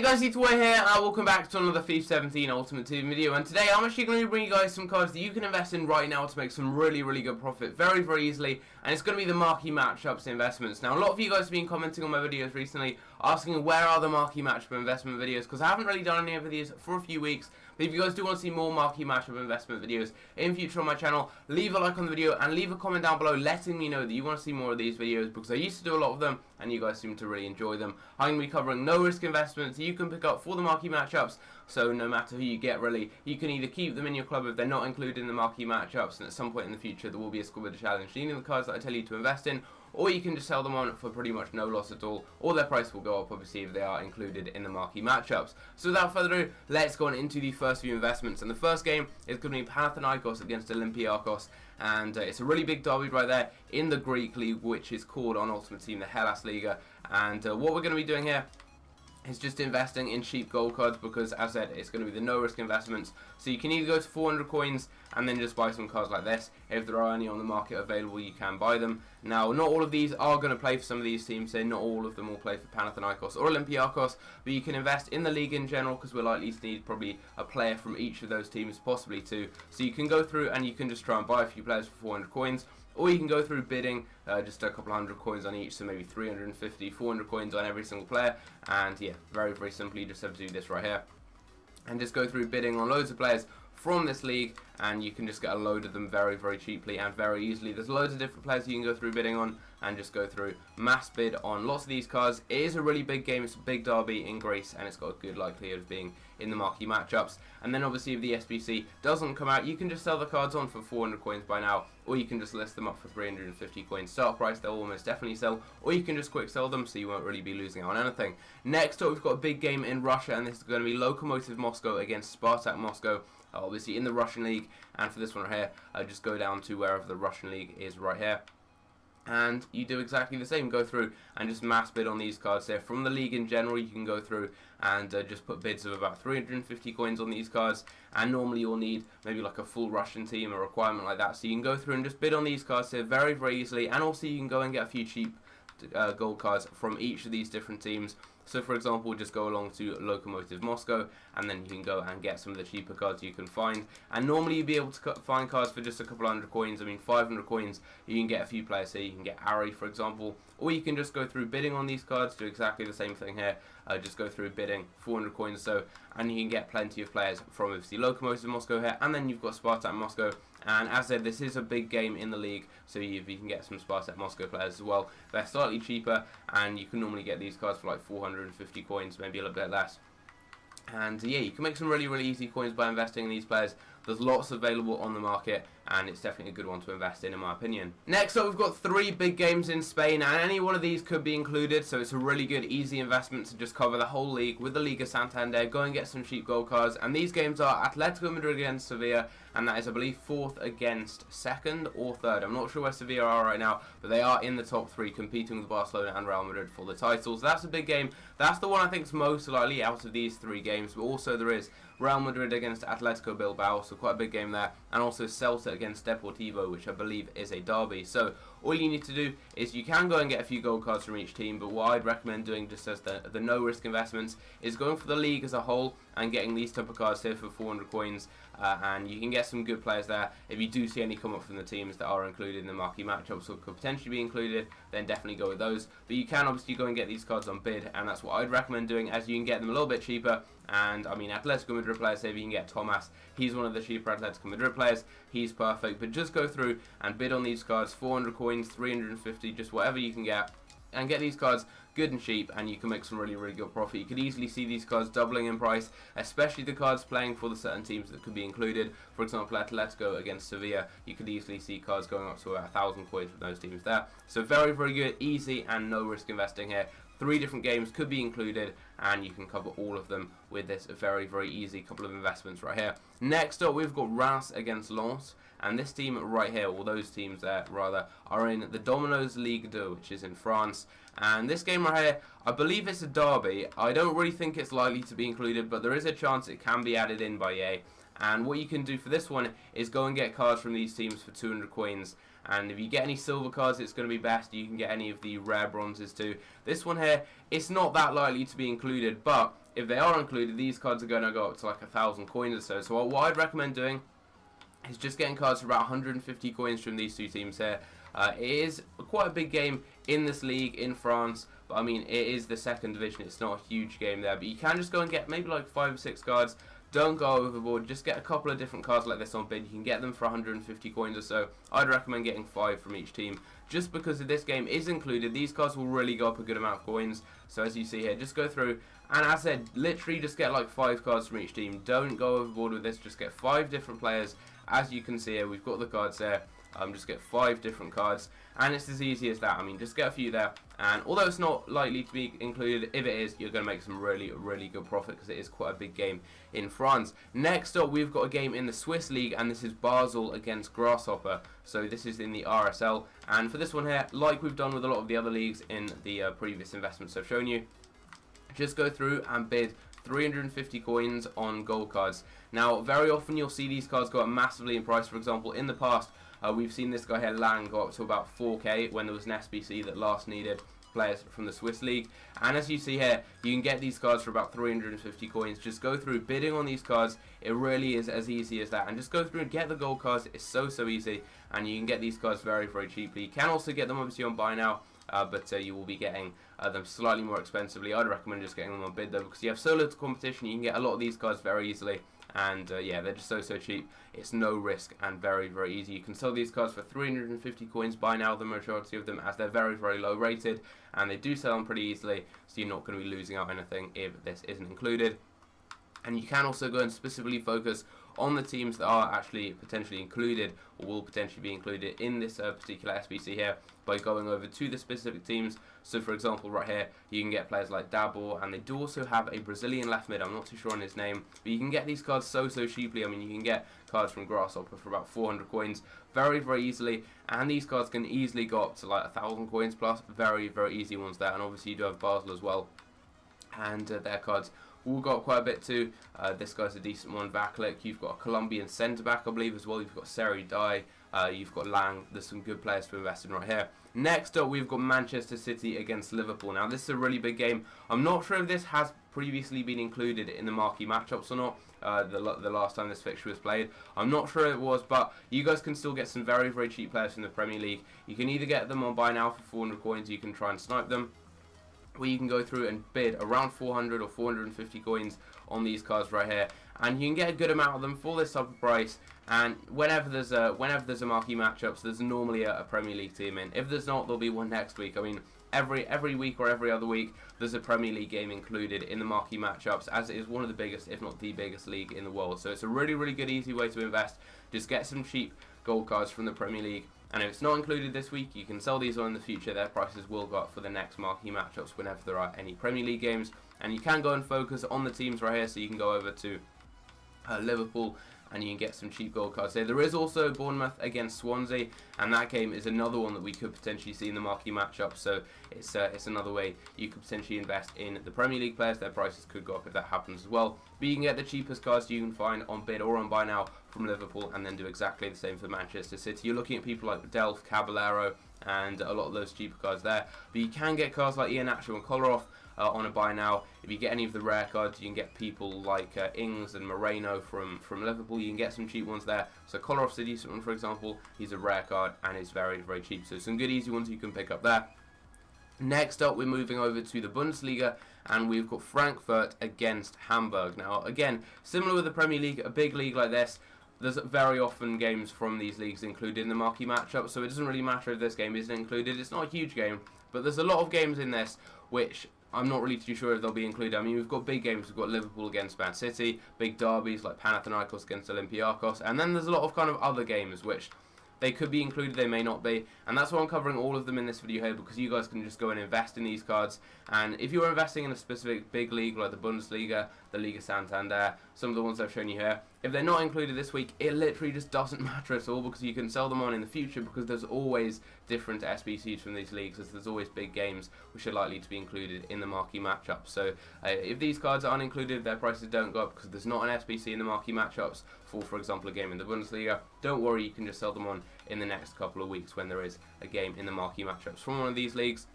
guys, it's Way here, and welcome back to another FIFA 17 Ultimate Team video. And today I'm actually going to bring you guys some cards that you can invest in right now to make some really good profit very easily. And it's going to be the marquee matchups investments. Now, a lot of you guys have been commenting on my videos recently, asking where are the marquee matchup investment videos, because I haven't really done any of these for a few weeks. But if you guys do want to see more marquee matchup investment videos in future on my channel, leave a like on the video and leave a comment down below letting me know that you want to see more of these videos, because I used to do a lot of them and you guys seem to really enjoy them. I'm going to be covering no risk investments you can pick up for the marquee matchups, so no matter who you get really, you can either keep them in your club if they're not included in the marquee matchups, and at some point in the future there will be a squad with a challenge needing the cards that I tell you to invest in, or you can just sell them on for pretty much no loss at all, or their price will go up obviously if they are included in the marquee matchups. So without further ado, let's go on into the first few investments, and the first game is going to be Panathinaikos against Olympiacos, and it's a really big derby right there in the Greek league, which is called on Ultimate Team the Hellas Liga. And what we're going to be doing here is just investing in cheap gold cards, because as I said, it's going to be the no risk investments. So you can either go to 400 coins and then just buy some cards like this. If there are any on the market available, you can buy them. Now, not all of these are going to play for some of these teams, so not all of them will play for Panathinaikos or Olympiacos, but you can invest in the league in general, because we're likely to need probably a player from each of those teams, possibly two. So you can go through and you can just try and buy a few players for 400 coins. Or you can go through bidding just a couple hundred coins on each, so maybe 350, 400 coins on every single player. And yeah, very simply, you just have to do this right here. And just go through bidding on loads of players from this league, and you can just get a load of them very cheaply and very easily. There's loads of different players you can go through bidding on, and just go through mass bid on lots of these cards. It is a really big game, it's a big derby in Greece, and it's got a good likelihood of being in the marquee matchups. And then obviously if the SBC doesn't come out, you can just sell the cards on for 400 coins by now, or you can just list them up for 350 coins start price. They'll almost definitely sell, or you can just quick sell them, so you won't really be losing out on anything. Next up, we've got a big game in Russia, and this is going to be Lokomotiv Moscow against Spartak Moscow, obviously in the Russian league. And for this one right here, I just go down to wherever the Russian league is right here, and you do exactly the same. Go through and just mass bid on these cards here. From the league in general, you can go through and just put bids of about 350 coins on these cards, and normally you'll need maybe like a full Russian team, a requirement like that. So you can go through and just bid on these cards here very easily, and also you can go and get a few cheap gold cards from each of these different teams. So for example, just go along to Lokomotiv Moscow, and then you can go and get some of the cheaper cards you can find. And normally you'll be able to find cards for just a couple hundred coins. I mean, 500 coins, you can get a few players here. You can get Ari, for example, or you can just go through bidding on these cards, do exactly the same thing here. Just go through bidding, 400 coins so, and you can get plenty of players from obviously Lokomotiv Moscow here, and then you've got Spartak Moscow. And as I said, this is a big game in the league, so you can get some Spartak Moscow players as well. They're slightly cheaper, and you can normally get these cards for like 450 coins, maybe a little bit less. And yeah, you can make some really easy coins by investing in these players. There's lots available on the market, and it's definitely a good one to invest in my opinion. Next up, we've got 3 big games in Spain, and any one of these could be included, so it's a really good, easy investment to just cover the whole league with the Liga Santander. Go and get some cheap gold cards, and these games are Atletico Madrid against Sevilla, and that is, I believe, 4th against 2nd or 3rd. I'm not sure where Sevilla are right now, but they are in the top 3, competing with Barcelona and Real Madrid for the titles. So that's a big game. That's the one I think is most likely out of these 3 games, but also there is Real Madrid against Atletico Bilbao, so quite a big game there, and also Celta against Deportivo, which I believe is a derby. So all you need to do is you can go and get a few gold cards from each team, but what I'd recommend doing, just as the no risk investments, is going for the league as a whole and getting these type of cards here for 400 coins, and you can get some good players there. If you do see any come up from the teams that are included in the marquee matchups or could potentially be included, then definitely go with those. But you can obviously go and get these cards on bid, and that's what I'd recommend doing, as you can get them a little bit cheaper. And I mean, Atletico Madrid players, say if you can get Thomas, he's one of the cheaper Atletico Madrid players, he's perfect. But just go through and bid on these cards, 400 coins, 350, just whatever you can get, and get these cards good and cheap, and you can make some really good profit. You could easily see these cards doubling in price, especially the cards playing for the certain teams that could be included. For example, Atletico against Sevilla, you could easily see cards going up to about 1,000 coins from those teams there. So very good, easy, and no risk investing here. 3 different games could be included, and you can cover all of them with this very easy couple of investments right here. Next up, we've got Reims against Lens, and this team right here, or those teams there rather, are in the Domino's Ligue 2, which is in France. And this game right here, I believe it's a derby. I don't really think it's likely to be included, but there is a chance it can be added in by EA. And what you can do for this one is go and get cards from these teams for 200 coins. And if you get any silver cards, it's going to be best. You can get any of the rare bronzes too. This one here, it's not that likely to be included, but if they are included, these cards are going to go up to like 1,000 coins or so. So what I'd recommend doing is just getting cards for about 150 coins from these two teams here. It is quite a big game in this league in France, but I mean, it is the second division. It's not a huge game there, but you can just go and get maybe like 5 or 6 cards. Don't go overboard. Just get a couple of different cards like this on bid. You can get them for 150 coins or so. I'd recommend getting 5 from each team, just because if this game is included, these cards will really go up a good amount of coins. So as you see here, just go through, and as I said, literally just get like 5 cards from each team. Don't go overboard with this. Just get 5 different players. As you can see here, we've got the cards there. Just get 5 different cards, and it's as easy as that. I mean, just get a few there, and although it's not likely to be included, if it is, you're going to make some really good profit, because it is quite a big game in France. Next up, we've got a game in the Swiss League, and this is Basel against Grasshopper. So this is in the RSL, and for this one here, like we've done with a lot of the other leagues in the previous investments I've shown you, just go through and bid 350 coins on gold cards. Now, very often you'll see these cards go up massively in price. For example, in the past, we've seen this guy here, Lyon, go up to about 4k when there was an SBC that last needed players from the Swiss League. And as you see here, you can get these cards for about 350 coins. Just go through bidding on these cards. It really is as easy as that. And just go through and get the gold cards. It's so easy. And you can get these cards very cheaply. You can also get them obviously on buy now. But you will be getting them slightly more expensively. I'd recommend just getting them on bid though, because you have so little competition. You can get a lot of these cards very easily, and yeah, they're just so cheap. It's no risk and very easy. You can sell these cards for 350 coins by now, the majority of them, as they're very low rated, and they do sell them pretty easily, so you're not going to be losing out on anything if this isn't included. And you can also go and specifically focus on the teams that are actually potentially included, or will potentially be included in this particular SBC here, by going over to the specific teams. So for example, right here, you can get players like Dabble, and they do also have a Brazilian left mid. I'm not too sure on his name, but you can get these cards so cheaply. I mean, you can get cards from Grasshopper for about 400 coins very easily, and these cards can easily go up to like 1,000 coins plus. Very easy ones there. And obviously you do have Basel as well, and their cards will go up quite a bit too. This guy's a decent one, Vaklik. You've got a Colombian centre back, I believe, as well. You've got Seri Dai. You've got Lang. There's some good players to invest in right here. Next up, we've got Manchester City against Liverpool. Now, this is a really big game. I'm not sure if this has previously been included in the marquee matchups or not. The last time this fixture was played, I'm not sure it was, but you guys can still get some very cheap players from the Premier League. You can either get them on buy now for 400 coins, you can try and snipe them, where you can go through and bid around 400 or 450 coins on these cards right here, and you can get a good amount of them for this type of price. And whenever there's a marquee matchup, so there's normally a Premier League team in. If there's not, there'll be one next week. I mean, every week or every other week, there's a Premier League game included in the marquee matchups, as it is one of the biggest, if not the biggest league in the world. So it's a really good, easy way to invest. Just get some cheap gold cards from the Premier League, and if it's not included this week, you can sell these on in the future. Their prices will go up for the next marquee matchups whenever there are any Premier League games. And you can go and focus on the teams right here, so you can go over to Liverpool, and you can get some cheap gold cards there. There is also Bournemouth against Swansea, and that game is another one that we could potentially see in the marquee matchup. So it's another way you could potentially invest in the Premier League players. Their prices could go up if that happens as well. But you can get the cheapest cards you can find on bid or on buy now from Liverpool, and then do exactly the same for Manchester City. You're looking at people like Delph, Caballero, and a lot of those cheaper cards there. But you can get cards like Iheanacho and Kolarov on a buy now. If you get any of the rare cards, you can get people like Ings and Moreno from Liverpool. You can get some cheap ones there. So Kolarov's a decent one, for example. He's a rare card and is very cheap. So some good easy ones you can pick up there. Next up, we're moving over to the Bundesliga, and we've got Frankfurt against Hamburg. Now, again, similar with the Premier League, a big league like this, there's very often games from these leagues included in the marquee matchup, so it doesn't really matter if this game isn't included. It's not a huge game, but there's a lot of games in this which I'm not really too sure if they'll be included. I mean, we've got big games. We've got Liverpool against Man City, big derbies like Panathinaikos against Olympiacos, and then there's a lot of kind of other games which they could be included, they may not be, and that's why I'm covering all of them in this video here, because you guys can just go and invest in these cards. And if you're investing in a specific big league like the Bundesliga, the Liga Santander, some of the ones I've shown you here, if they're not included this week, it literally just doesn't matter at all, because you can sell them on in the future, because there's always different SBCs from these leagues, as there's always big games which are likely to be included in the marquee matchup. So if these cards aren't included, their prices don't go up because there's not an SBC in the marquee matchups for example, a game in the Bundesliga. Don't worry, you can just sell them on in the next couple of weeks when there is a game in the marquee matchups from one of these leagues.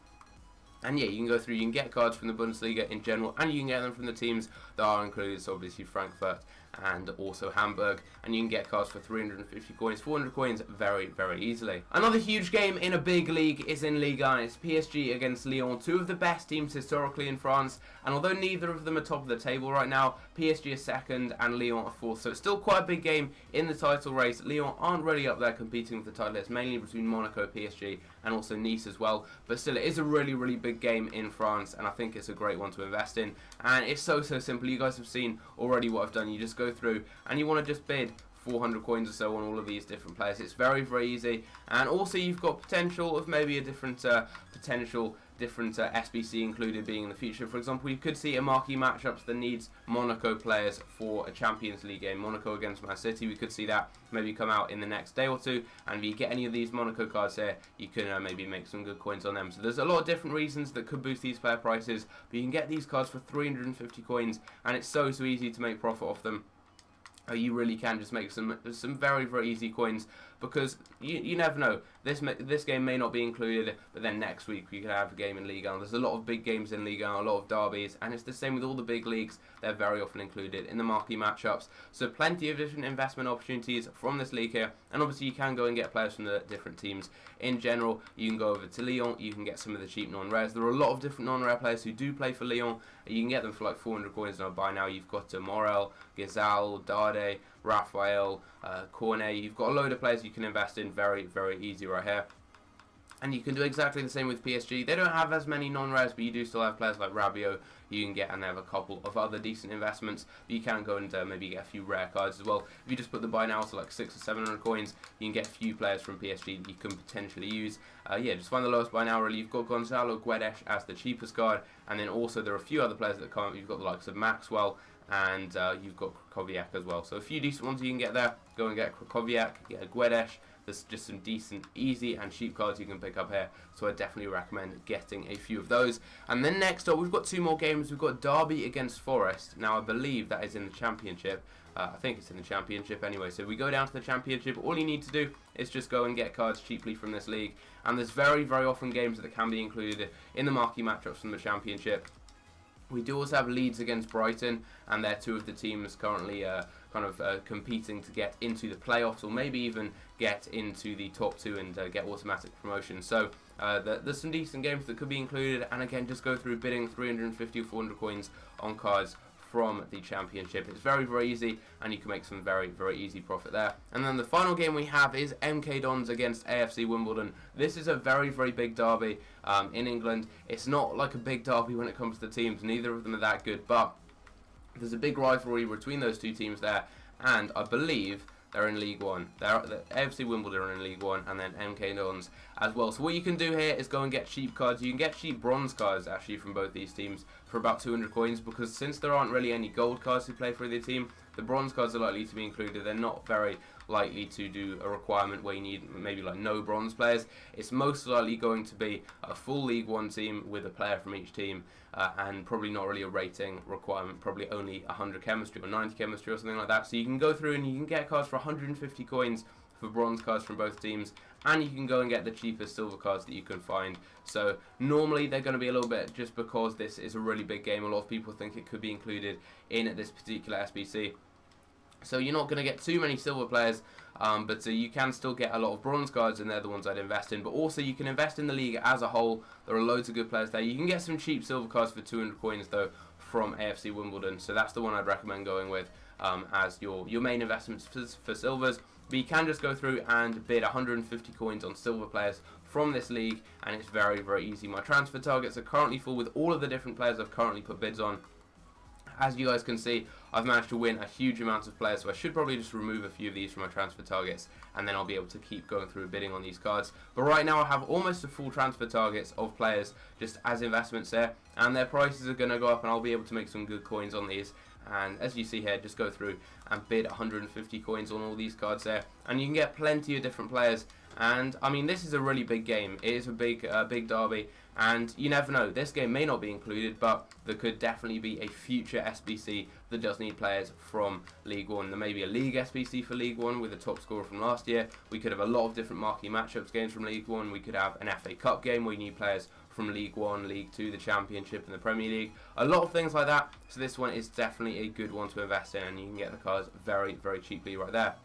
And yeah, you can go through, you can get cards from the Bundesliga in general, and you can get them from the teams that are included, so obviously Frankfurt and also Hamburg, and you can get cards for 350 coins, 400 coins very, very easily. Another huge game in a big league is in Ligue 1. It's PSG against Lyon, two of the best teams historically in France, and although neither of them are top of the table right now, PSG is second and Lyon are fourth, so it's still quite a big game in the title race. Lyon aren't really up there competing for the title. It's mainly between Monaco, PSG, and also Nice as well, but still it is a really, really big game in France, and I think it's a great one to invest in, and it's so simple. You guys have seen already what I've done. You just go through and you want to just bid 400 coins or so on all of these different players. It's very, very easy, and also you've got potential of maybe a different SBC included being in the future. For example, you could see a marquee matchups that needs Monaco players for a Champions League game. Monaco against Man City, we could see that maybe come out in the next day or two, and if you get any of these Monaco cards here, you can maybe make some good coins on them. So there's a lot of different reasons that could boost these player prices, but you can get these cards for 350 coins, and it's so easy to make profit off them. You really can just make some very, very easy coins, because you never know. This game may not be included, but then next week we could have a game in Ligue 1. There's a lot of big games in Ligue 1, a lot of derbies, and it's the same with all the big leagues. They're very often included in the marquee matchups. So plenty of different investment opportunities from this league here, and obviously you can go and get players from the different teams. In general, you can go over to Lyon, you can get some of the cheap non-rares. There are a lot of different non-rare players who do play for Lyon. You can get them for like 400 coins now. By now you've got Morel, Gazal, Dade, Raphael, Cornet. You've got a load of players you can invest in very, very easy right here. And you can do exactly the same with PSG. They don't have as many non-rares, but you do still have players like Rabiot you can get, and they have a couple of other decent investments. But you can go and maybe get a few rare cards as well. If you just put the buy now to like 600 or 700 coins, you can get a few players from PSG that you can potentially use. Yeah, just find the lowest buy now really. You've got Gonzalo Guedes as the cheapest card, and then also there are a few other players that come up. You've got the likes of Maxwell, and you've got Krakowiak as well. So a few decent ones you can get there. Go and get Krakowiak, get a Guedes. There's just some decent, easy and cheap cards you can pick up here, so I definitely recommend getting a few of those. And then next up, we've got two more games. We've got Derby against Forest. Now, I believe that is in the Championship. I think it's in the Championship anyway. So we go down to the Championship. All you need to do is just go and get cards cheaply from this league. And there's very, very often games that can be included in the marquee matchups from the Championship. We do also have Leeds against Brighton, and they're two of the teams currently competing to get into the playoffs, or maybe even get into the top two and get automatic promotion. So there's some decent games that could be included, and again, just go through bidding 350 or 400 coins on cards from the Championship. It's very, very easy, and you can make some very, very easy profit there. And then the final game we have is MK Dons against AFC Wimbledon. This is a very, very big derby in England. It's not like a big derby when it comes to teams. Neither of them are that good, but there's a big rivalry between those two teams there, and I believe they're in League 1. The AFC Wimbledon are in League 1, and then MK Dons as well. So what you can do here is go and get cheap cards. You can get cheap bronze cards, actually, from both these teams for about 200 coins, because since there aren't really any gold cards to play for either team, the bronze cards are likely to be included. They're not very likely to do a requirement where you need maybe like no bronze players. It's most likely going to be a full League 1 team with a player from each team, and probably not really a rating requirement, probably only 100 chemistry or 90 chemistry or something like that. So you can go through and you can get cards for 150 coins for bronze cards from both teams, and you can go and get the cheapest silver cards that you can find. So normally they're going to be a little bit, just because this is a really big game, a lot of people think it could be included in this particular SBC. So you're not going to get too many silver players, but you can still get a lot of bronze cards, and they're the ones I'd invest in. But also you can invest in the league as a whole. There are loads of good players there. You can get some cheap silver cards for 200 coins though from AFC Wimbledon, so that's the one I'd recommend going with as your main investments for silvers. But you can just go through and bid 150 coins on silver players from this league, and it's very, very easy. My transfer targets are currently full with all of the different players I've currently put bids on. As you guys can see, I've managed to win a huge amount of players, so I should probably just remove a few of these from my transfer targets, and then I'll be able to keep going through bidding on these cards. But right now I have almost a full transfer targets of players just as investments there, and their prices are going to go up, and I'll be able to make some good coins on these. And as you see here, just go through and bid 150 coins on all these cards there, and you can get plenty of different players. And I mean, this is a really big game. It is a big derby, and you never know. This game may not be included, but there could definitely be a future SBC that does need players from League 1. There may be a League SBC for League 1 with a top scorer from last year. We could have a lot of different marquee matchups games from League 1. We could have an FA Cup game where you need players from League 1, League 2, the Championship and the Premier League. A lot of things like that. So this one is definitely a good one to invest in, and you can get the cards very, very cheaply right there.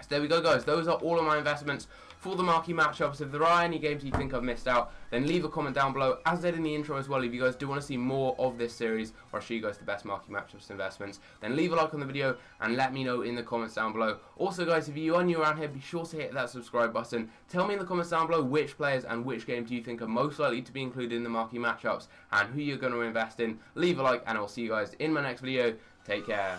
So there we go, guys. Those are all of my investments for the marquee matchups. If there are any games you think I've missed out, then leave a comment down below, as I did in the intro as well. If you guys do want to see more of this series, where I show you guys the best marquee matchups investments, then leave a like on the video and let me know in the comments down below. Also, guys, if you are new around here, be sure to hit that subscribe button. Tell me in the comments down below which players and which games do you think are most likely to be included in the marquee matchups and who you're going to invest in. Leave a like, and I'll see you guys in my next video. Take care.